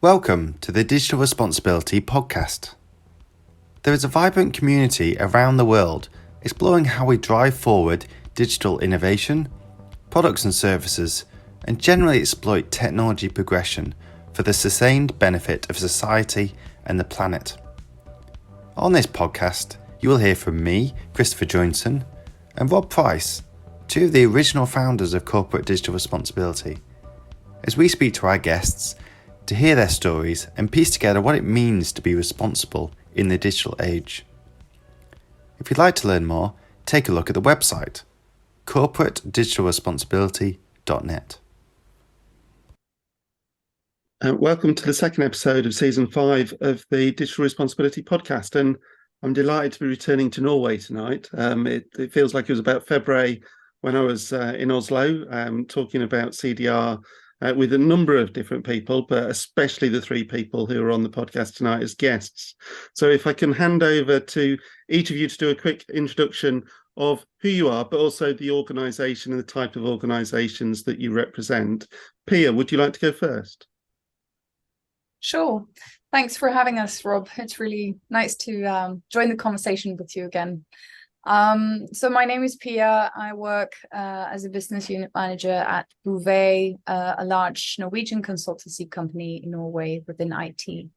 Welcome to the Digital Responsibility Podcast. There is a vibrant community around the world exploring how we drive forward digital innovation, products and services, and generally exploit technology progression for the sustained benefit of society and the planet. On this podcast, you will hear from me, Christopher Joynson, and Rob Price, two of the original founders of Corporate Digital Responsibility, as we speak to our guests to hear their stories and piece together what it means to be responsible in the digital age. If you'd like to learn more, take a look at the website, corporatedigitalresponsibility.net. Welcome to the second episode of Season 5 of the Digital Responsibility Podcast, and I'm delighted to be returning to Norway tonight. It feels like it was about February when I was in Oslo talking about CDR with a number of different people, but especially the three people who are on the podcast tonight as guests. So if I can hand over to each of you to do a quick introduction of who you are, but also the organisation and the type of organisations that you represent. Pia, would you like to go first? Sure. Thanks for having us, Rob. It's really nice to join the conversation with you again. So my name is Pia. I work as a business unit manager at Bouvet, a large Norwegian consultancy company in Norway within IT.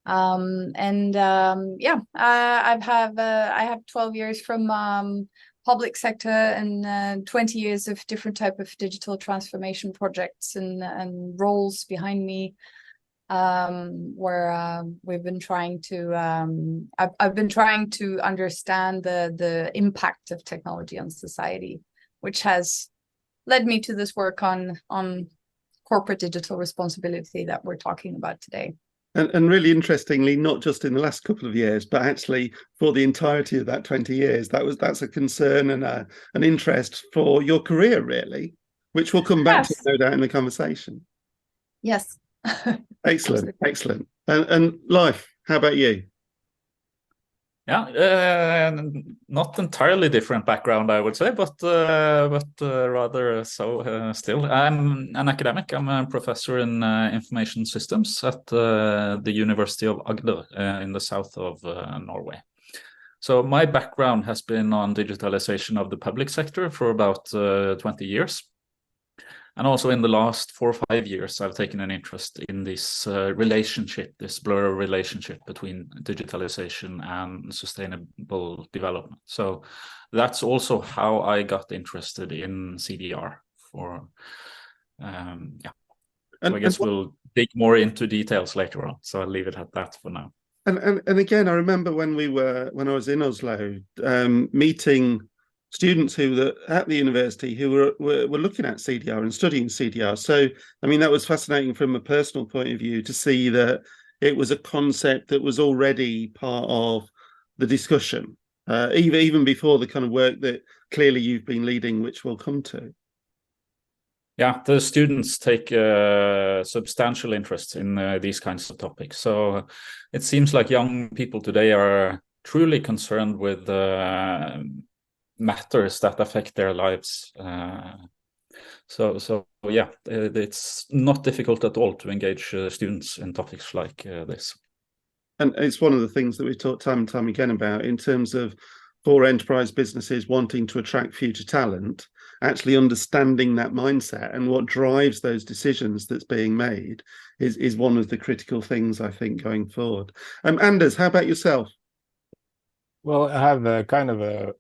I have 12 years from public sector and 20 years of different type of digital transformation projects and roles behind me. Where we've been trying to I've been trying to understand the impact of technology on society, which has led me to this work on corporate digital responsibility that we're talking about today. And really interestingly, not just in the last couple of years, but actually for the entirety of that 20 years, that's a concern and an interest for your career, really, which we'll come back to, no doubt, in the conversation. Yes. Excellent. And Leif, how about you? Yeah, not entirely different background, I would say, but rather so still. I'm an academic. I'm a professor in information systems at the University of Agder in the south of Norway. So my background has been on digitalization of the public sector for about 20 years. And also in the last 4 or 5 years, I've taken an interest in this relationship, this blurry relationship between digitalization and sustainable development. So that's also how I got interested in CDR. So I guess we'll dig more into details later on. So I'll leave it at that for now. And again, I remember when I was in Oslo, meeting students who were at the university who were looking at CDR and studying CDR. So, I mean, that was fascinating from a personal point of view to see that it was a concept that was already part of the discussion, even before the kind of work that clearly you've been leading, which we'll come to. Yeah, the students take substantial interest in these kinds of topics. So it seems like young people today are truly concerned with matters that affect their lives. So yeah, it's not difficult at all to engage students in topics like this. And it's one of the things that we've talked time and time again about in terms of for enterprise businesses wanting to attract future talent, actually understanding that mindset and what drives those decisions that's being made is one of the critical things, I think, going forward. Anders, how about yourself? Well, I have a kind of a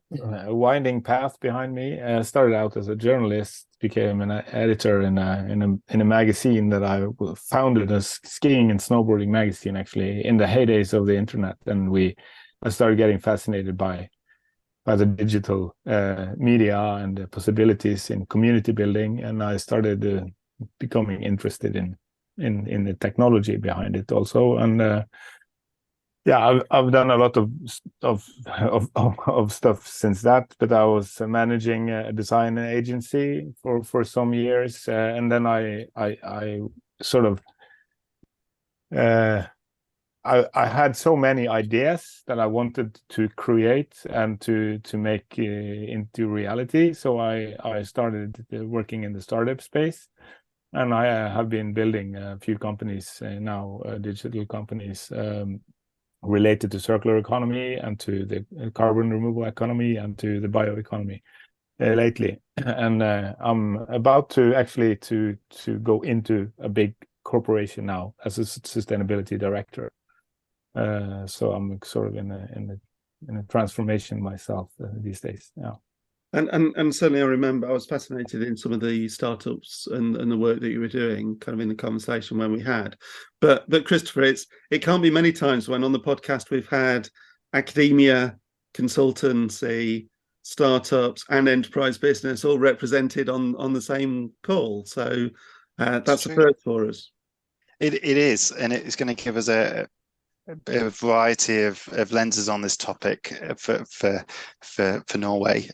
winding path behind me. I started out as a journalist, became an editor in a magazine that I founded, a skiing and snowboarding magazine, actually, in the heydays of the internet. And I started getting fascinated by the digital media and the possibilities in community building, and I started becoming interested in the technology behind it also. And yeah, I've done a lot of stuff since that, but I was managing a design agency for some years, and then I sort of I had so many ideas that I wanted to create and to make into reality. So I started working in the startup space, And I have been building a few companies now, digital companies related to circular economy and to the carbon removal economy and to the bioeconomy lately. And I'm about to actually to go into a big corporation now as a sustainability director. So I'm sort of in a transformation myself these days. Yeah. And certainly I remember I was fascinated in some of the startups and the work that you were doing kind of in the conversation when we had. But Christopher, it can't be many times when on the podcast we've had academia, consultancy, startups and enterprise business all represented on the same call. So that's a first for us. It is, and it's going to give us a variety of lenses on this topic for Norway.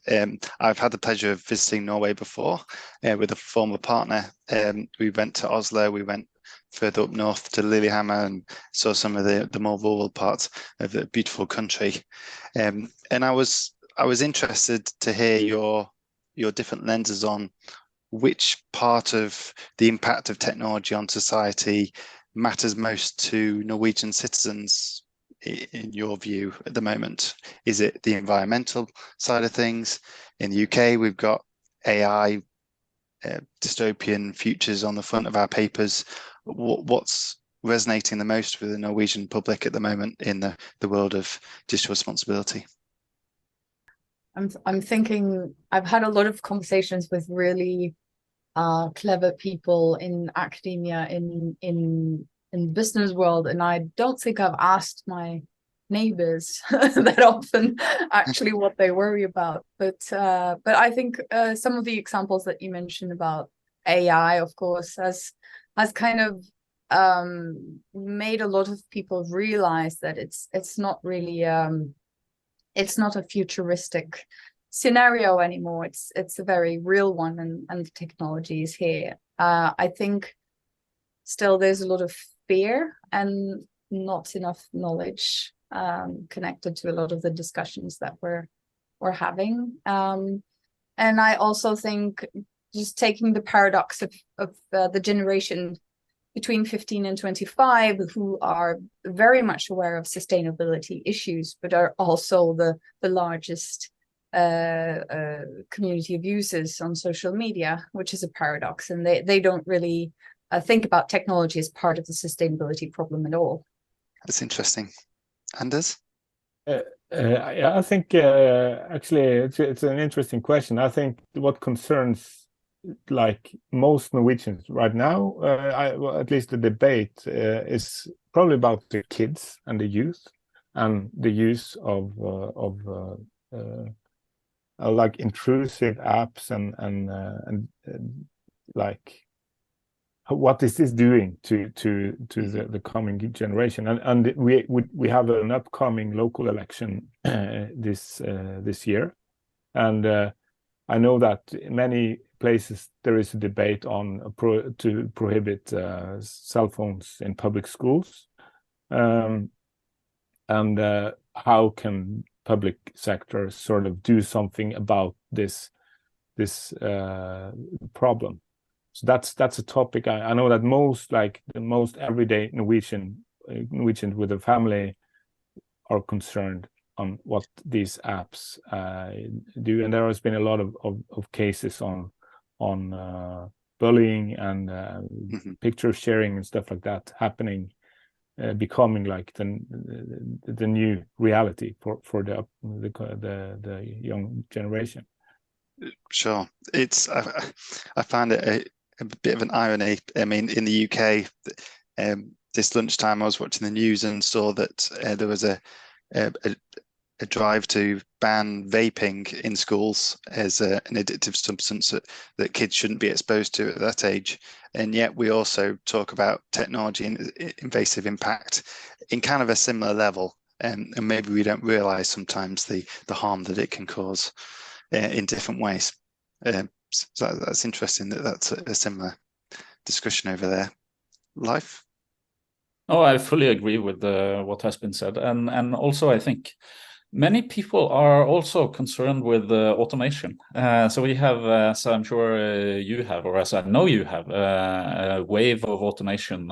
I've had the pleasure of visiting Norway before with a former partner. We went to Oslo, we went further up north to Lillehammer and saw some of the more rural parts of the beautiful country. And I was interested to hear your different lenses on which part of the impact of technology on society matters most to Norwegian citizens in your view at the moment. Is it the environmental side of things? In the UK, we've got AI, dystopian futures on the front of our papers. What's resonating the most with the Norwegian public at the moment in the world of digital responsibility? I'm thinking I've had a lot of conversations with really clever people in academia, in business world, and I don't think I've asked my neighbors that often actually what they worry about. But I think some of the examples that you mentioned about AI, of course, has kind of made a lot of people realize that it's not really it's not a futuristic scenario anymore. It's a very real one, and the technology is here. I think still there's a lot of fear and not enough knowledge connected to a lot of the discussions that we're having. And I also think just taking the paradox of the generation between 15 and 25 who are very much aware of sustainability issues, but are also the largest community of users on social media, which is a paradox, and they don't really think about technology as part of the sustainability problem at all. That's interesting. Anders? I think actually it's an interesting question. I think what concerns like most Norwegians right now, well, at least the debate is probably about the kids and the youth and the use of like intrusive apps and like what is this doing to the coming generation? And we have an upcoming local election this year, and I know that in many places there is a debate on to prohibit cell phones in public schools, and how can public sector sort of do something about this problem. So that's a topic. I know that the most everyday Norwegian with a family are concerned on what these apps do, and there has been a lot of cases on bullying and picture sharing and stuff like that happening, becoming like the new reality for the young generation. Sure, I find it a bit of an irony. I mean, in the UK, this lunchtime I was watching the news and saw that there was a drive to ban vaping in schools as an addictive substance that kids shouldn't be exposed to at that age. And yet we also talk about technology and invasive impact in kind of a similar level. And maybe we don't realize sometimes the harm that it can cause in different ways. So that's interesting that's a similar discussion over there. Leif? Oh, I fully agree with what has been said, and also I think Many people are also concerned with automation. So we have, as I'm sure you have, or as I know you have, a wave of automation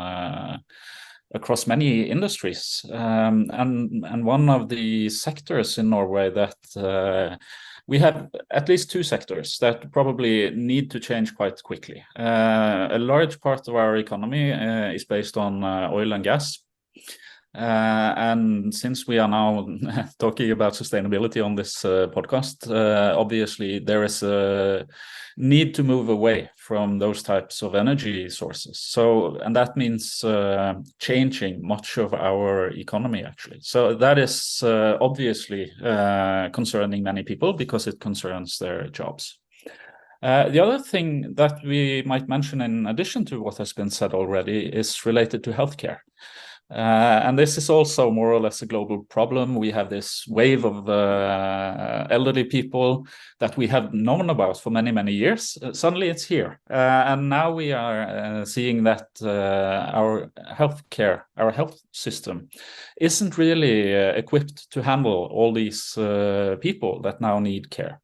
across many industries. And one of the sectors in Norway that we have at least two sectors that probably need to change quite quickly. A large part of our economy is based on oil and gas. And since we are now talking about sustainability on this podcast, obviously there is a need to move away from those types of energy sources. So, and that means changing much of our economy, actually. So that is obviously concerning many people because it concerns their jobs. The other thing that we might mention in addition to what has been said already is related to healthcare. And this is also more or less a global problem. We have this wave of elderly people that we have known about for many, many years. Suddenly it's here. And now we are seeing that our healthcare, our health system isn't really equipped to handle all these people that now need care.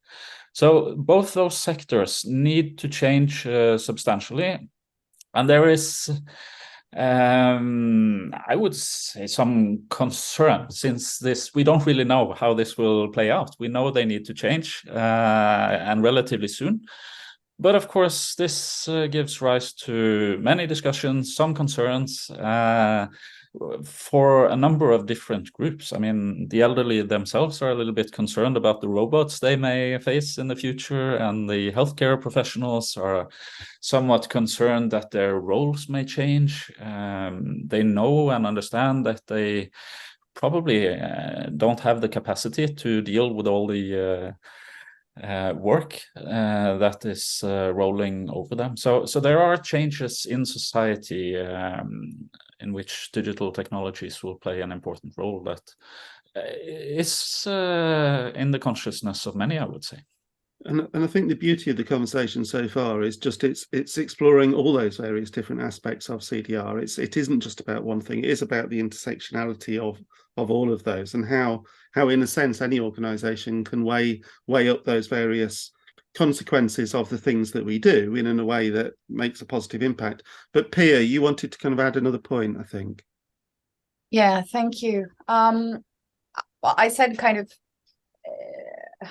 So both those sectors need to change substantially. And there is I would say some concern, since we don't really know how this will play out. We know they need to change and relatively soon. But of course, this gives rise to many discussions, some concerns for a number of different groups. I mean, the elderly themselves are a little bit concerned about the robots they may face in the future, and the healthcare professionals are somewhat concerned that their roles may change. They know and understand that they probably don't have the capacity to deal with all the work that is rolling over them. So there are changes in society in which digital technologies will play an important role that is in the consciousness of many, I would say. And I think the beauty of the conversation so far is just it's exploring all those various different aspects of CDR. It isn't just about one thing. It is about the intersectionality of all of those, and how in a sense any organization can weigh up those various consequences of the things that we do in a way that makes a positive impact. But Pia, you wanted to kind of add another point, I think. Yeah, thank you. Well, I said kind of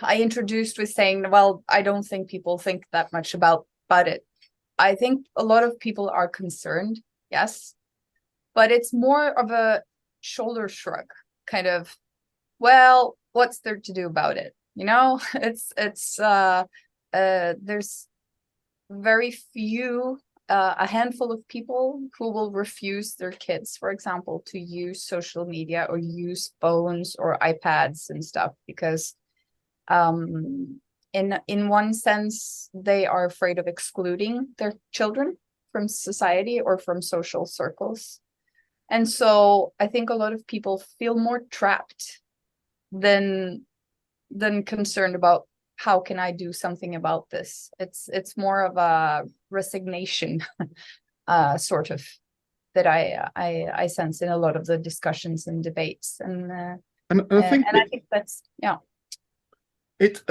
I introduced with saying, well, I don't think people think that much about it. I think a lot of people are concerned, yes, but it's more of a shoulder shrug, kind of, well, what's there to do about it? You know, there's very few, a handful of people who will refuse their kids, for example, to use social media or use phones or iPads and stuff because in one sense, they are afraid of excluding their children from society or from social circles. And so I think a lot of people feel more trapped than concerned about how can I do something about this. It's more of a resignation sort of that I sense in a lot of the discussions and debates. And I think that's, yeah.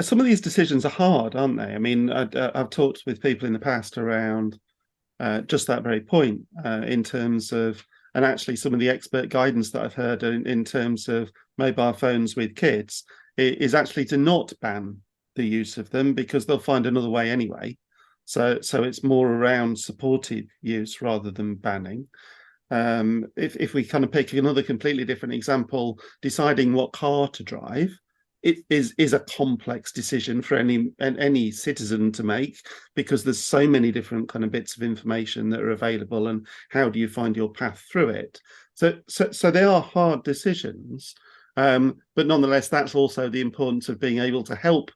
Some of these decisions are hard, aren't they? I mean, I've talked with people in the past around just that very point in terms of, and actually some of the expert guidance that I've heard in terms of mobile phones with kids is actually to not ban the use of them because they'll find another way anyway. So it's more around supportive use rather than banning. If we kind of pick another completely different example, deciding what car to drive, it is a complex decision for any citizen to make because there's so many different kind of bits of information that are available, and how do you find your path through it? So they are hard decisions, but nonetheless, that's also the importance of being able to help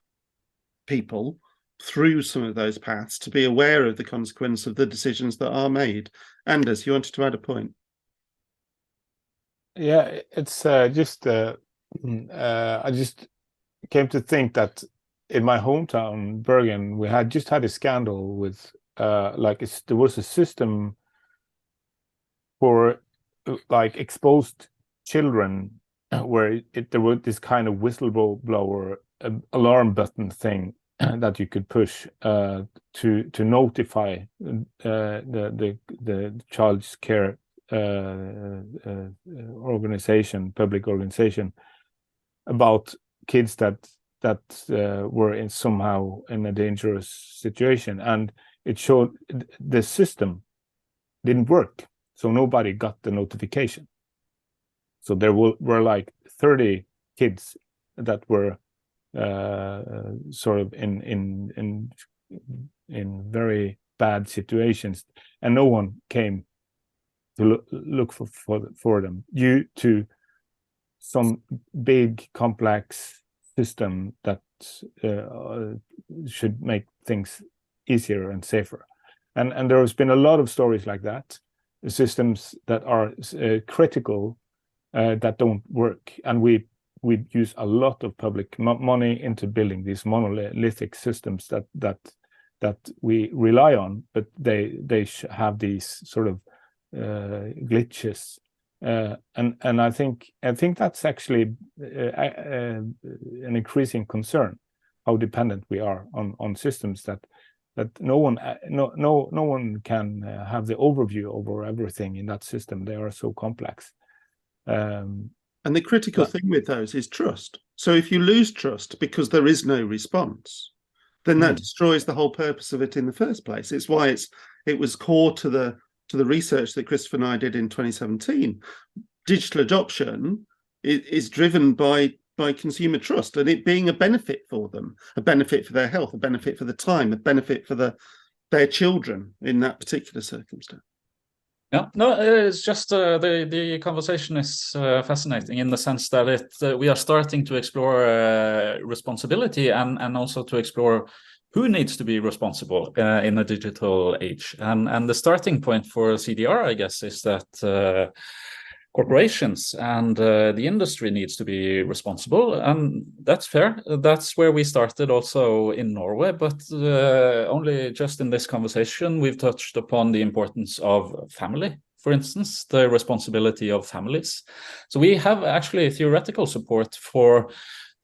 people through some of those paths to be aware of the consequence of the decisions that are made. Anders, you wanted to add a point? Yeah, it's just I just came to think that in my hometown Bergen, we had just had a scandal with there was a system for like exposed children where there was this kind of whistleblower alarm button thing that you could push to notify the child's care public organization, about kids that were somehow in a dangerous situation, and it showed the system didn't work, so nobody got the notification. So there were like 30 kids that were sort of in very bad situations, and no one came to look for them due to some big complex system that should make things easier and safer. And there has been a lot of stories like that, systems that are critical that don't work, and we use a lot of public money into building these monolithic systems that we rely on, but they have these sort of glitches, and I think that's actually an increasing concern, how dependent we are on systems that no one can have the overview over everything in that system. They are so complex. And the critical thing with those is trust. So if you lose trust because there is no response, then that destroys the whole purpose of it in the first place. It's why it was core to the research that Christopher and I did in 2017. Digital adoption is driven by consumer trust, and it being a benefit for them, a benefit for their health, a benefit for the time, a benefit for their children in that particular circumstance. Yeah, no, it's just the conversation is fascinating in the sense that we are starting to explore responsibility and also to explore who needs to be responsible in a digital age. And the starting point for CDR, I guess, is that corporations and the industry needs to be responsible, and that's fair. That's where we started also in Norway, but only just in this conversation we've touched upon the importance of family, for instance, the responsibility of families. So we have actually theoretical support for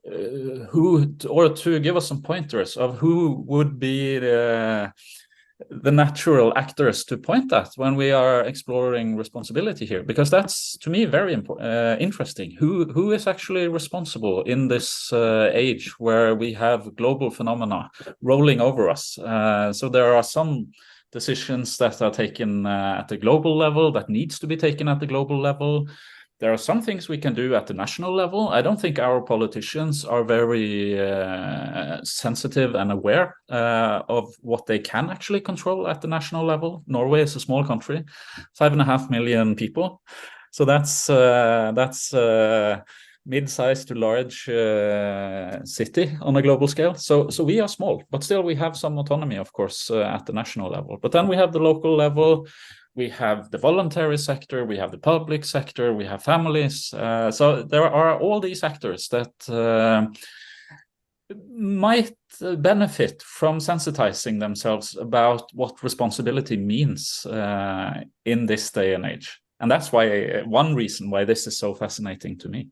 to give us some pointers of who would be the natural actors to point at when we are exploring responsibility here, because that's, to me, very interesting. Who is actually responsible in this age where we have global phenomena rolling over us? So there are some decisions that are taken at the global level that needs to be taken at the global level. There are some things we can do at the national level. I don't think our politicians are very sensitive and aware of what they can actually control at the national level. Norway is a small country, 5.5 million people. So that's mid-sized to large city on a global scale. So we are small, but still we have some autonomy, of course, at the national level. But then we have the local level. We have the voluntary sector, we have the public sector, we have families. So there are all these actors that might benefit from sensitizing themselves about what responsibility means in this day and age. And that's why one reason why this is so fascinating to me.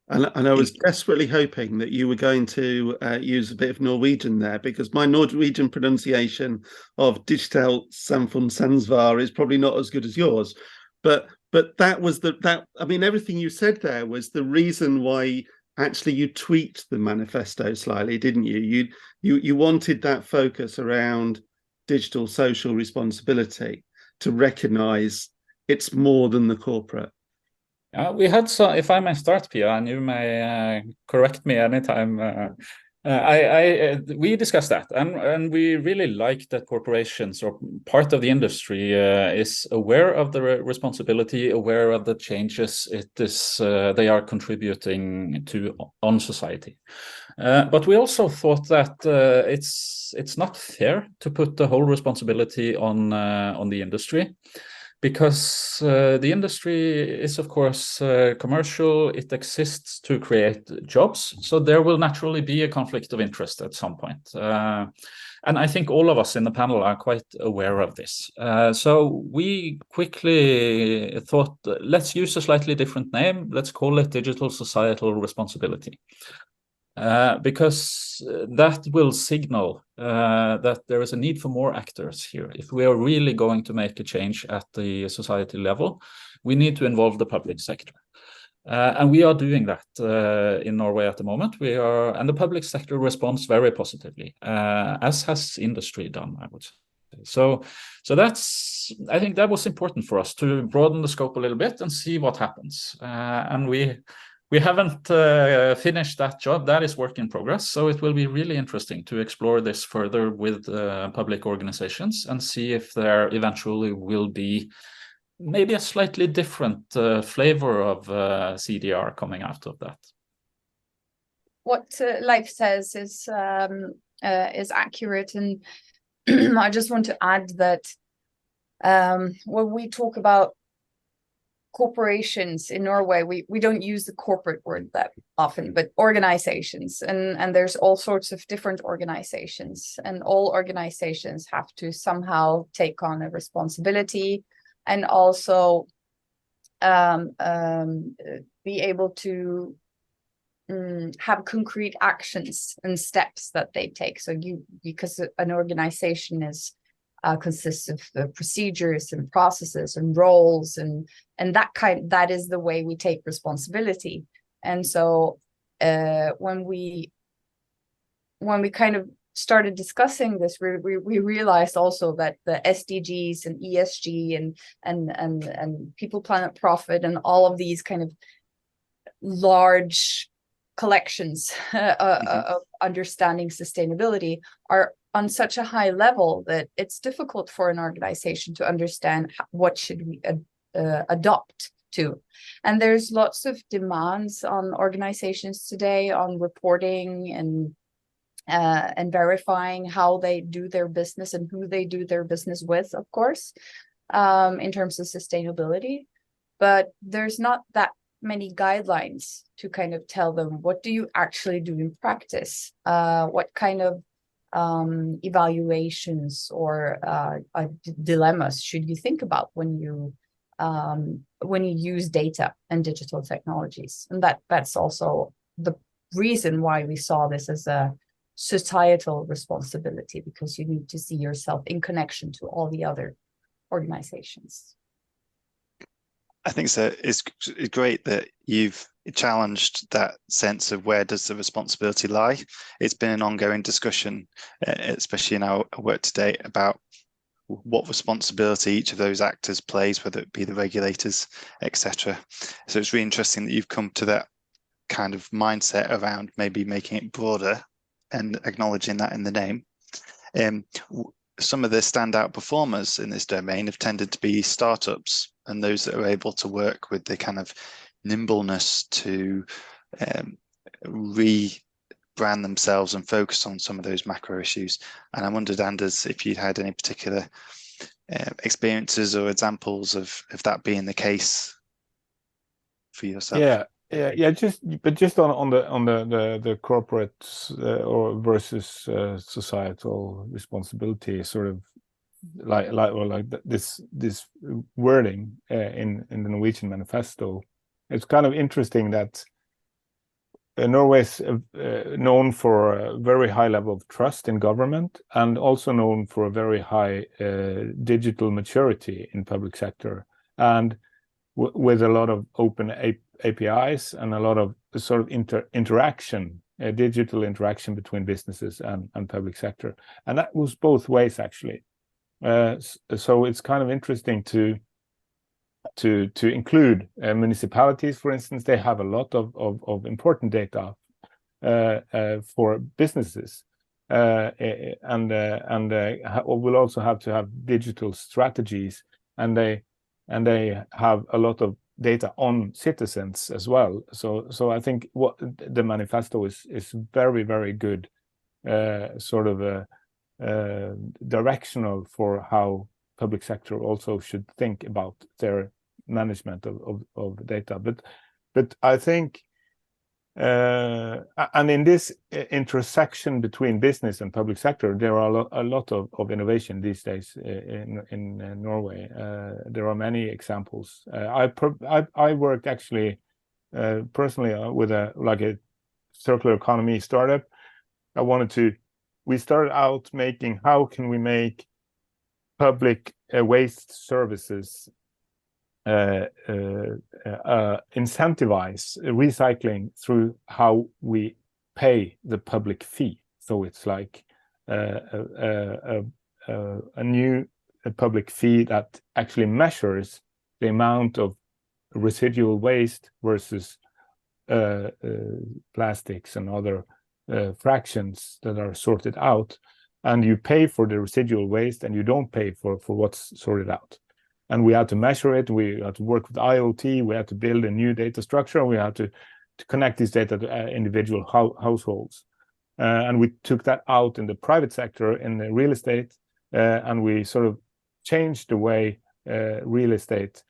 And I was desperately hoping that you were going to use a bit of Norwegian there, because my Norwegian pronunciation of Digitalt Samfunnsansvar is probably not as good as yours. But that was I mean, everything you said there was the reason why actually you tweaked the manifesto slightly, didn't you? You wanted that focus around digital social responsibility to recognize it's more than the corporate. We had some, if I may start, Pia, and you may correct me anytime. We discussed that, and we really like that corporations or part of the industry is aware of the responsibility, aware of the changes they are contributing to on society. But we also thought that it's not fair to put the whole responsibility on the industry. Because the industry is, of course, commercial. It exists to create jobs. So there will naturally be a conflict of interest at some point. And I think all of us in the panel are quite aware of this. So we quickly thought, let's use a slightly different name. Let's call it digital societal responsibility. Because that will signal that there is a need for more actors here. If we are really going to make a change at the society level, we need to involve the public sector. And we are doing that in Norway at the moment. And the public sector responds very positively, as has industry done, I would say. So I think that was important for us to broaden the scope a little bit and see what happens. And we haven't finished that job. That is work in progress. So it will be really interesting to explore this further with public organizations and see if there eventually will be maybe a slightly different flavor of CDR coming out of that. What Leif says is accurate, and I just want to add that when we talk about corporations in Norway, we don't use the corporate word that often, but organizations, and there's all sorts of different organizations, and all organizations have to somehow take on a responsibility and also be able to have concrete actions and steps that they take. So because an organization consists of procedures and processes and roles and that is the way we take responsibility. And so when we kind of started discussing this, we realized also that the SDGs and ESG and people, planet, profit, and all of these kind of large collections of understanding sustainability are on such a high level that it's difficult for an organization to understand what should we adopt to. And there's lots of demands on organizations today on reporting and verifying how they do their business and who they do their business with, of course, in terms of sustainability. But there's not that many guidelines to kind of tell them, what do you actually do in practice? What kind of evaluations or dilemmas should you think about when you use data and digital technologies? And that's also the reason why we saw this as a societal responsibility, because you need to see yourself in connection to all the other organizations. I think so. It's great that you've challenged that sense of where does the responsibility lie. It's been an ongoing discussion, especially in our work today, about what responsibility each of those actors plays, whether it be the regulators, etc. So it's really interesting that you've come to that kind of mindset around maybe making it broader and acknowledging that in the name. Some of the standout performers in this domain have tended to be startups and those that are able to work with the kind of nimbleness to rebrand themselves and focus on some of those macro issues. And I wondered, Anders, if you'd had any particular experiences or examples of that being the case for yourself. Just on the corporate or versus societal responsibility, sort of like this wording in the Norwegian manifesto. It's kind of interesting that Norway is known for a very high level of trust in government, and also known for a very high digital maturity in public sector, and with a lot of open APIs and a lot of sort of interaction, digital interaction between businesses and public sector. And that was both ways, actually. So it's kind of interesting to include municipalities, for instance. They have a lot of important data for businesses, and will also have to have digital strategies, and they have a lot of data on citizens as well. So I think what the manifesto is very, very good, sort of a directional for how public sector also should think about their management of data. But I think And in this intersection between business and public sector, there are a lot of innovation these days in Norway. There are many examples. I worked actually personally with a circular economy startup. We started out making, how can we make public waste services incentivize recycling through how we pay the public fee. So it's like a new public fee that actually measures the amount of residual waste versus plastics and other fractions that are sorted out, and you pay for the residual waste and you don't pay for what's sorted out. And we had to measure it, we had to work with IoT, we had to build a new data structure, and we had to connect this data to individual households. And we took that out in the private sector, in the real estate, and we sort of changed the way real estate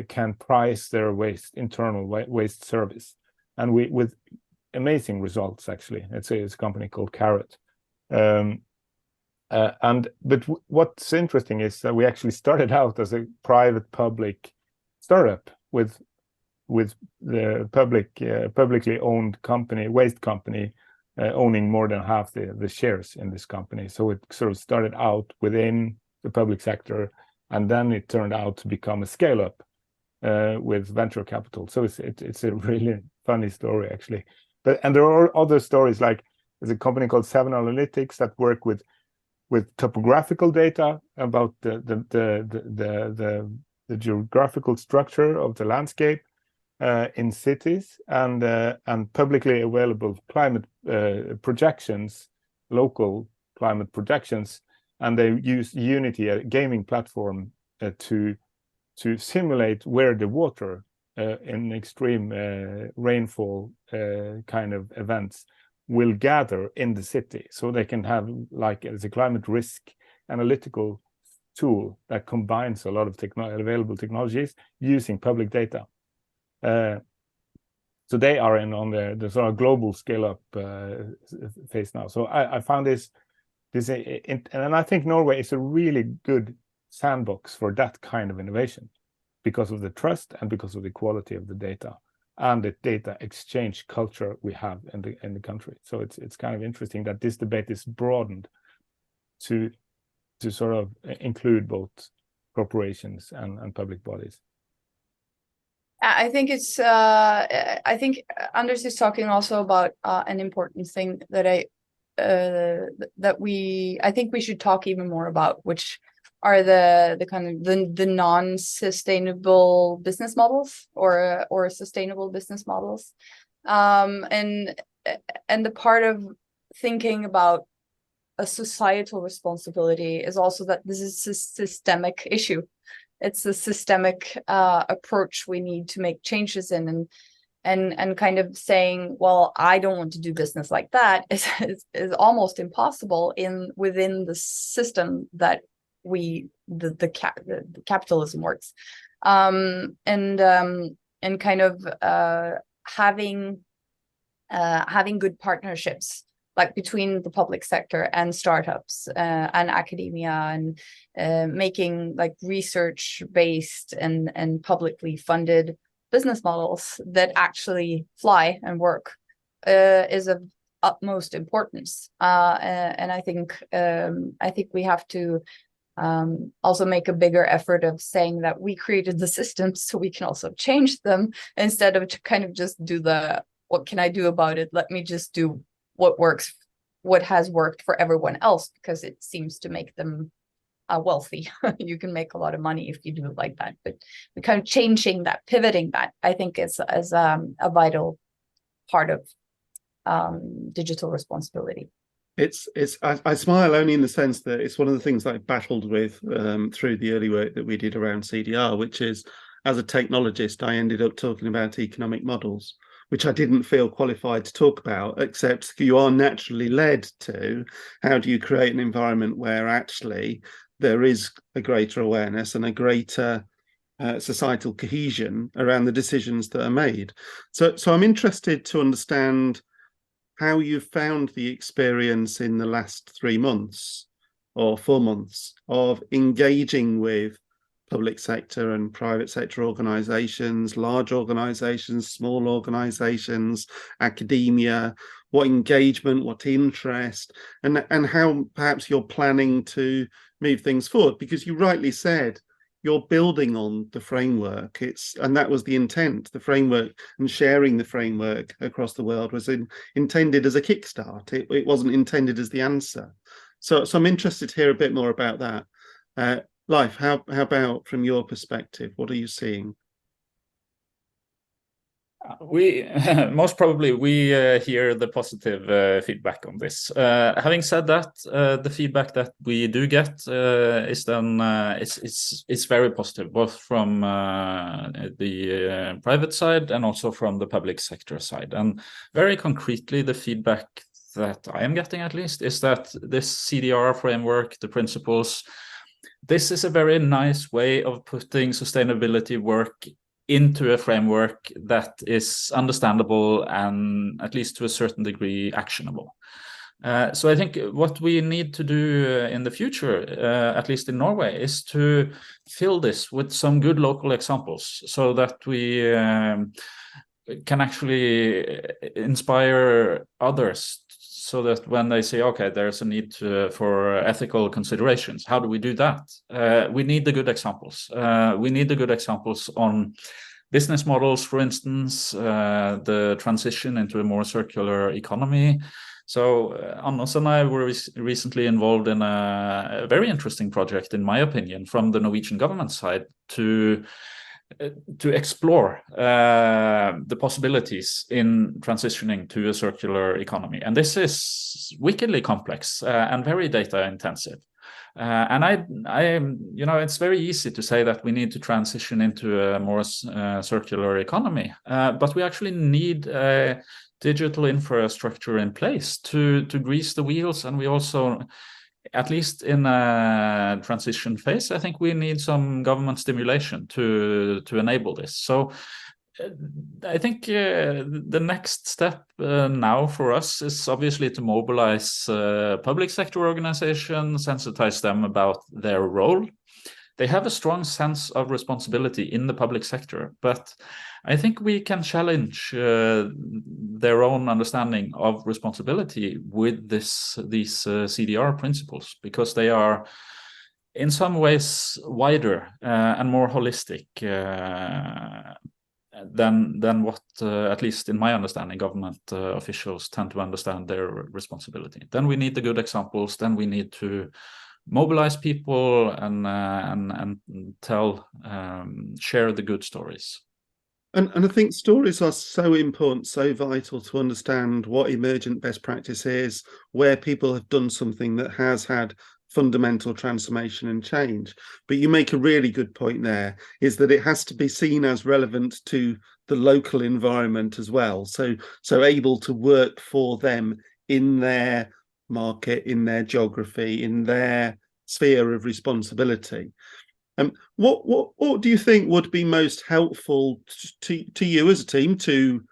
can price their internal waste service. And with amazing results, actually. It's a company called Carrot. But what's interesting is that we actually started out as a private-public startup with the publicly owned company, waste company, owning more than half the shares in this company. So it sort of started out within the public sector, and then it turned out to become a scale-up with venture capital. So it's a really funny story, actually. And there are other stories, like there's a company called 7 Analytics that work with topographical data about the geographical structure of the landscape in cities, and publicly available climate projections, local climate projections, and they use Unity, a gaming platform, to simulate where the water in extreme rainfall kind of events will gather in the city, so they can have, like, as a climate risk analytical tool that combines a lot of available technologies using public data. So they are on the sort of global scale-up phase now. So I found this, and I think Norway is a really good sandbox for that kind of innovation, because of the trust and because of the quality of the data and the data exchange culture we have in the country. So it's kind of interesting that this debate is broadened to sort of include both corporations and public bodies. I think it's I think Anders is talking also about an important thing that I think we should talk even more about, which are the kind of the non-sustainable business models or sustainable business models, and the part of thinking about a societal responsibility is also that this is a systemic issue. It's a systemic approach we need to make changes in, and kind of saying, well, I don't want to do business like that is almost impossible within the system that the capitalism works, and kind of having good partnerships, like between the public sector and startups and academia, and making like research based and publicly funded business models that actually fly and work is of utmost importance. And I think we have to also make a bigger effort of saying that we created the systems so we can also change them, instead of to kind of just do what can I do about it? Let me just do what has worked for everyone else, because it seems to make them wealthy. You can make a lot of money if you do it like that. But we kind of changing that, pivoting that, I think is a vital part of digital responsibility. I smile only in the sense that it's one of the things that I battled with through the early work that we did around CDR, which is, as a technologist, I ended up talking about economic models, which I didn't feel qualified to talk about, except you are naturally led to how do you create an environment where actually there is a greater awareness and a greater societal cohesion around the decisions that are made. So I'm interested to understand how you found the experience in the last 3 months or 4 months of engaging with public sector and private sector organizations, large organizations, small organizations, academia, what engagement, what interest, and how perhaps you're planning to move things forward. Because you rightly said, you're building on the framework. And that was the intent. The framework and sharing the framework across the world was intended as a kickstart. It wasn't intended as the answer. So I'm interested to hear a bit more about that. Leif, how about from your perspective? What are you seeing? We most probably hear the positive feedback on this. Having said that, the feedback that we do get is then it's very positive, both from the private side and also from the public sector side. And very concretely, the feedback that I am getting, at least, is that this CDR framework, the principles, this is a very nice way of putting sustainability work into a framework that is understandable and, at least to a certain degree, actionable. So I think what we need to do in the future, at least in Norway, is to fill this with some good local examples so that we can actually inspire others, so that when they say, okay, there's a need for ethical considerations, how do we do that? We need the good examples. We need the good examples on business models, for instance, the transition into a more circular economy. So Anders and I were recently involved in a very interesting project, in my opinion, from the Norwegian government side to explore the possibilities in transitioning to a circular economy. And this is wickedly complex and very data intensive. And it's very easy to say that we need to transition into a more circular economy, but we actually need a digital infrastructure in place to grease the wheels. And we also, at least in a transition phase, I think we need some government stimulation to enable this. So I think the next step now for us is obviously to mobilize public sector organizations, sensitize them about their role. They have a strong sense of responsibility in the public sector, but I think we can challenge their own understanding of responsibility with these CDR principles, because they are in some ways wider and more holistic than what, at least in my understanding, government officials tend to understand their responsibility. Then we need the good examples. Then we need to mobilize people and tell, share the good stories. And I think stories are so important, so vital to understand what emergent best practice is, where people have done something that has had fundamental transformation and change. But you make a really good point there, is that it has to be seen as relevant to the local environment as well. So able to work for them in their market, in their geography, in their sphere of responsibility. What do you think would be most helpful to you as a team, to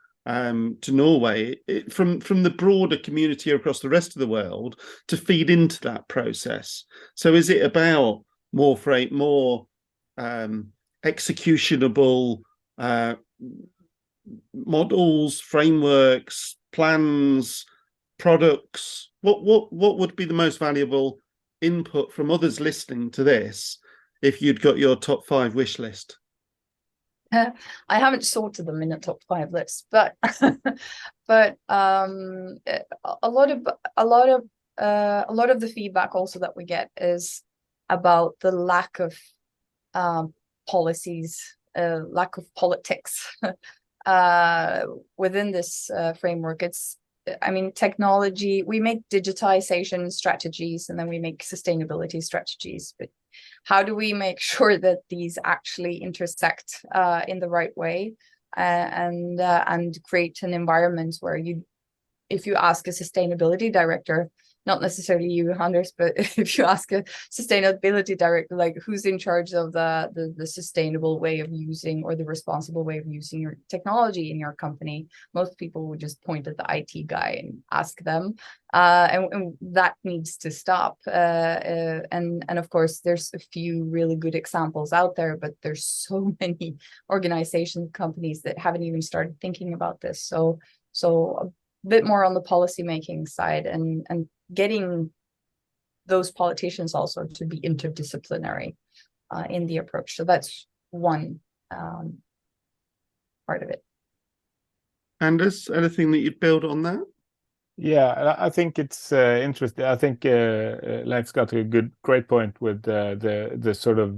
Norway, from the broader community across the rest of the world, to feed into that process? So is it about more executionable models, frameworks, plans, products? What would be the most valuable input from others listening to this if you'd got your top 5 wish list? I haven't sorted them in a top 5 list, but a lot of the feedback also that we get is about the lack of policies, lack of politics within this framework. Technology, we make digitization strategies and then we make sustainability strategies, but how do we make sure that these actually intersect in the right way and create an environment where if you ask a sustainability director not necessarily you, Anders, but if you ask a sustainability director, like who's in charge of the sustainable way of using or the responsible way of using your technology in your company, most people would just point at the IT guy and ask them. And that needs to stop. And of course, there's a few really good examples out there, but there's so many organizations, companies that haven't even started thinking about this. So a bit more on the policy making side and getting those politicians also to be interdisciplinary in the approach. So that's one part of it. Anders, anything that you'd build on that? Yeah, I think it's interesting. I think Leif's got a great point with the sort of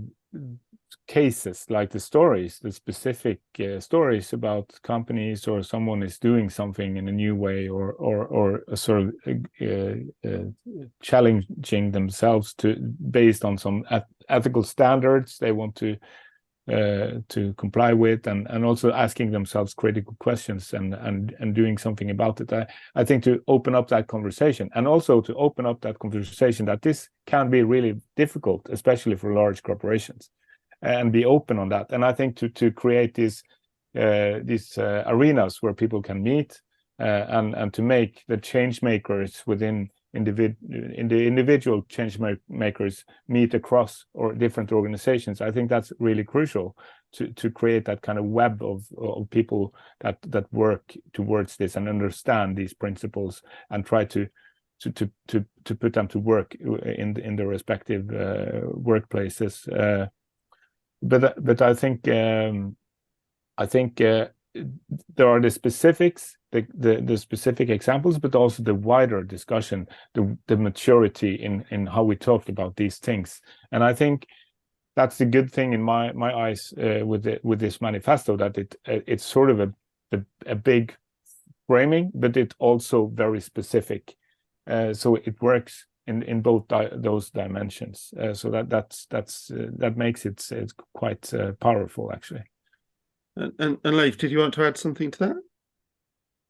cases, like the stories, the specific stories about companies or someone is doing something in a new way or a sort of challenging themselves based on some ethical standards they want to comply with, and also asking themselves critical questions and doing something about it. I think to open up that conversation, and also to open up that conversation that this can be really difficult, especially for large corporations, and be open on that. And I think to create these arenas where people can meet and to make the change makers within the individual change makers meet across or different organizations. I think that's really crucial to create that kind of web of people that work towards this and understand these principles and try to put them to work in the respective workplaces. But I think there are the specifics, the specific examples, but also the wider discussion, the maturity in how we talk about these things. And I think that's the good thing in my eyes with this manifesto, that it's sort of a big framing, but it's also very specific. So it works in both those dimensions. So that makes it quite powerful, actually. And Leif, did you want to add something to that?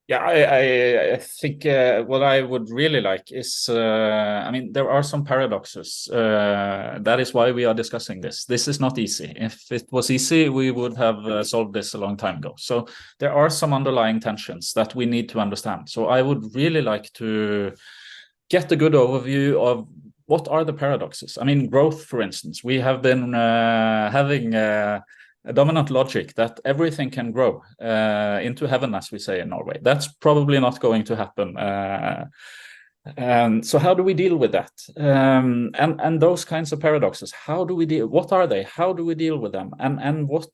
Yeah, I think what I would really like is, I mean, there are some paradoxes. That is why we are discussing this. This is not easy. If it was easy, we would have solved this a long time ago. So there are some underlying tensions that we need to understand. So I would really like to get a good overview of what are the paradoxes. I mean, growth, for instance. We have been having a dominant logic that everything can grow into heaven, as we say in Norway. That's probably not going to happen. And so how do we deal with that? And those kinds of paradoxes, how do we deal? What are they? How do we deal with them? And what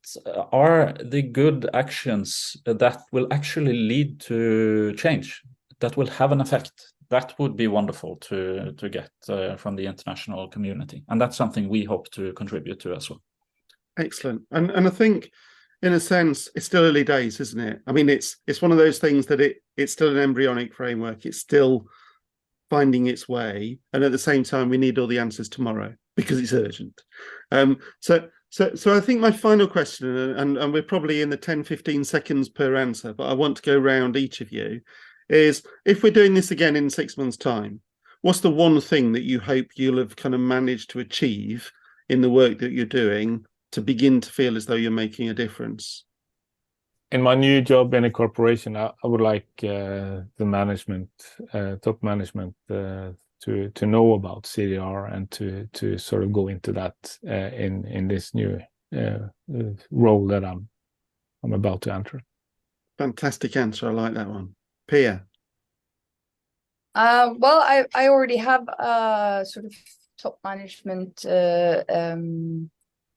are the good actions that will actually lead to change, that will have an effect? That would be wonderful to get from the international community. And that's something we hope to contribute to as well. Excellent. And I think, in a sense, it's still early days, isn't it? I mean, it's one of those things that it's still an embryonic framework. It's still finding its way. And at the same time, we need all the answers tomorrow because it's urgent. So I think my final question, and we're probably in the 10, 15 seconds per answer, but I want to go around each of you, is if we're doing this again in 6 months' time, what's the one thing that you hope you'll have kind of managed to achieve in the work that you're doing to begin to feel as though you're making a difference? In my new job in a corporation, I would like the management, top management, to know about CDR and to sort of go into that in this new role that I'm about to enter. Fantastic answer. I like that one. Pia? Well, I already have sort of top management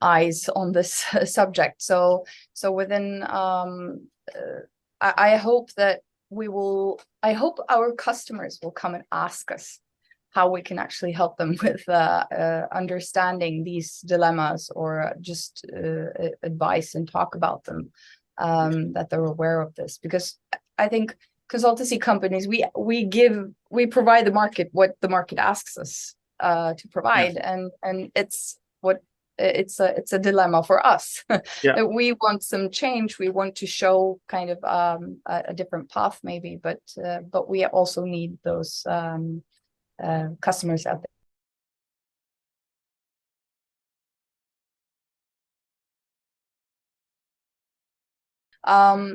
eyes on this subject. So within I hope that I hope our customers will come and ask us how we can actually help them with understanding these dilemmas, or just advice and talk about them, that they're aware of this. Because I think consultancy companies, we provide the market what the market asks us to provide, yes. and it's a dilemma for us. Yeah. That we want some change, we want to show kind of a different path maybe, but we also need those customers out there.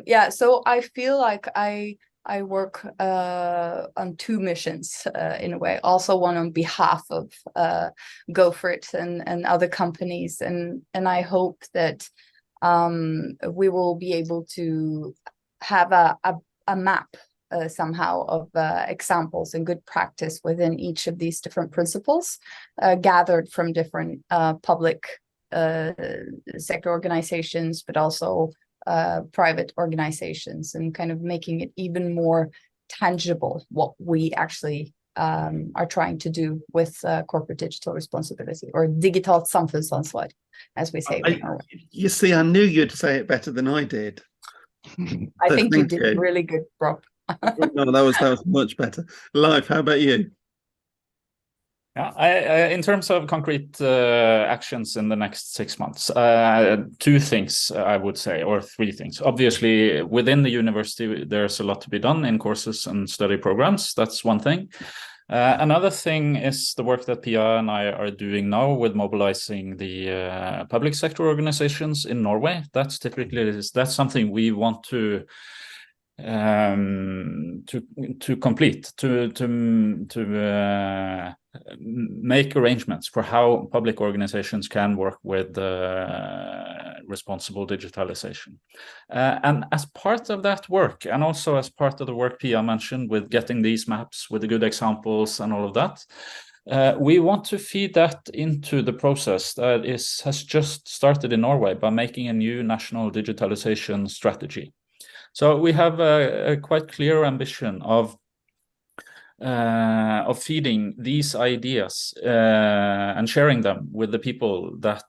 Yeah, so I feel like I work on two missions in a way. Also one on behalf of Go For It and other companies, and I hope that we will be able to have a map somehow of examples and good practice within each of these different principles, gathered from different public sector organizations, but also private organizations, and kind of making it even more tangible what we actually are trying to do with corporate digital responsibility, or Digitalt Samfunnsansvar, as we say in Norway. You see, I knew you'd say it better than I did. I think you did really good, Rob. No, that was much better. Leif, how about you? Yeah, I in terms of concrete actions in the next 6 months, two things I would say, or three things. Obviously, within the university, there's a lot to be done in courses and study programs. That's one thing. Another thing is the work that Pia and I are doing now with mobilizing the public sector organizations in Norway. That's something we want to complete, to make arrangements for how public organizations can work with responsible digitalization. And as part of that work, and also as part of the work Pia mentioned with getting these maps with the good examples and all of that, we want to feed that into the process that has just started in Norway by making a new national digitalization strategy. So we have a quite clear ambition of feeding these ideas and sharing them with the people that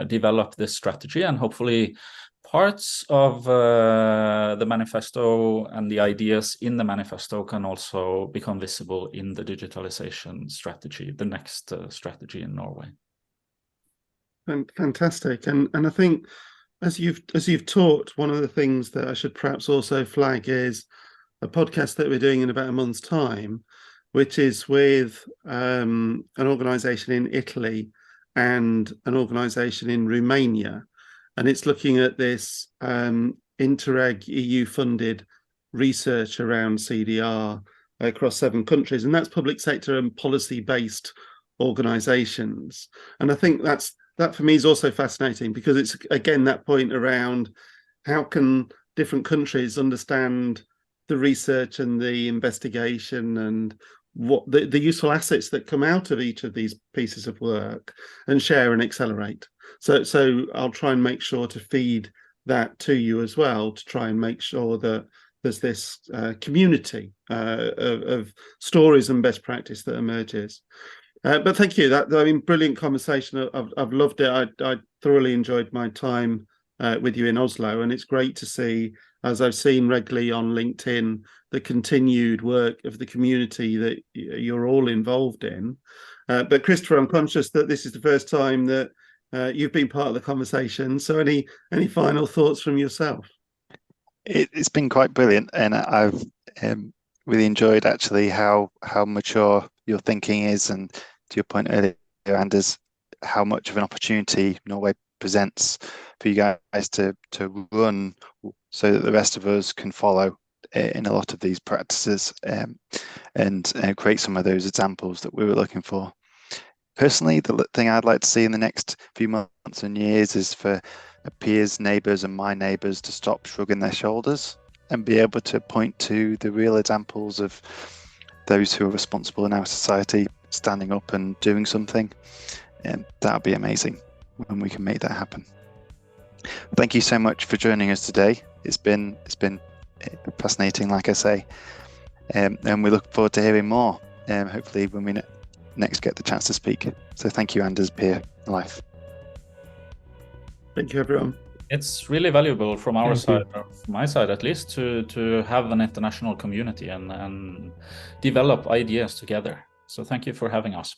develop this strategy, and hopefully parts of the manifesto and the ideas in the manifesto can also become visible in the digitalization strategy, the next strategy in Norway. Fantastic, and I think as you've talked, one of the things that I should perhaps also flag is a podcast that we're doing in about a month's time, which is with an organization in Italy and an organization in Romania. And it's looking at this Interreg EU-funded research around CDR across 7 countries. And that's public sector and policy-based organizations. And I think that for me is also fascinating, because it's, again, that point around how can different countries understand the research and the investigation and what the useful assets that come out of each of these pieces of work, and share and accelerate. So I'll try and make sure to feed that to you as well, to try and make sure that there's this community of stories and best practice that emerges. But thank you. Brilliant conversation. I've loved it. I thoroughly enjoyed my time with you in Oslo, and it's great to see, as I've seen regularly on LinkedIn, the continued work of the community that you're all involved in. But Christopher, I'm conscious that this is the first time that you've been part of the conversation. So any final thoughts from yourself? It's been quite brilliant, and I've really enjoyed actually how mature your thinking is, and to your point earlier, Anders, how much of an opportunity Norway presents for you guys to run, so that the rest of us can follow in a lot of these practices, and create some of those examples that we were looking for. Personally, the thing I'd like to see in the next few months and years is for peers, neighbours and my neighbours to stop shrugging their shoulders and be able to point to the real examples of those who are responsible in our society standing up and doing something. And that would be amazing when we can make that happen. Thank you so much for joining us today. It's been fascinating, like I say, and we look forward to hearing more, hopefully when we next get the chance to speak. So thank you, Anders, Pia, Leif. Thank you, everyone. It's really valuable from our side, or from my side at least, to have an international community and develop ideas together. So thank you for having us.